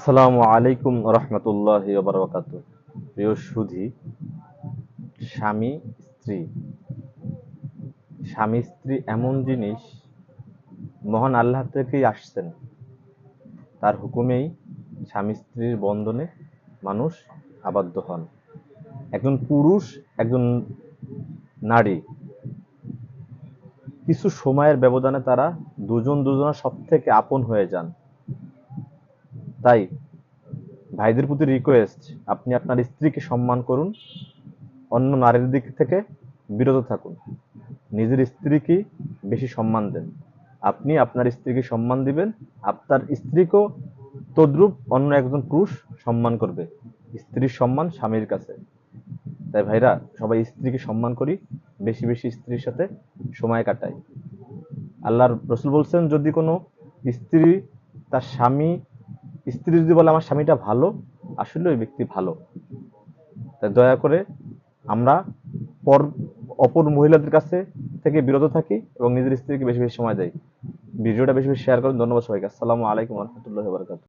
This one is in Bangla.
আসসালামু আলাইকুম রহমতুল্লাহি ওয়া বারাকাতুহু। প্রিয় সুধী, স্বামী স্ত্রী স্বামী স্ত্রী এমন জিনিস, মহান আল্লাহ থেকেই আসছেন। তার হুকুমেই স্বামী স্ত্রীর বন্ধনে মানুষ আবদ্ধ হন। একজন পুরুষ, একজন নারী, কিছু সময়ের ব্যবধানে তারা দুজন দুজনের সব থেকে আপন হয়ে যান। তাই ভাইদের প্রতি রিকোয়েস্ট, আপনি আপনার স্ত্রীকে সম্মান করুন, অন্য নারীর দিক থেকে বিরত থাকুন, নিজের স্ত্রীকে বেশি সম্মান দেন। আপনি আপনার স্ত্রীকে সম্মান দিবেন, আপনার স্ত্রীকেও তদ্রূপ অন্য একজন পুরুষ সম্মান করবে। স্ত্রীর সম্মান স্বামীর কাছে। তাই ভাইরা, সবাই স্ত্রীকে সম্মান করি, বেশি বেশি স্ত্রীর সাথে সময় কাটাই। আল্লাহর রসুল বলছেন, যদি কোনো স্ত্রী তার স্ত্রী যদি বলে আমার স্বামীটা ভালো, আসলে ওই ব্যক্তি ভালো। তাই দয়া করে আমরা পর অপর মহিলাদের কাছে থেকে বিরত থাকি এবং নিজের স্ত্রীকে বেশি বেশি সময় দেই। ভিডিওটা বেশি বেশি শেয়ার করুন। ধন্যবাদ সবাইকে। আসসালামু আলাইকুম রহমতুল্লাহ বারকাত।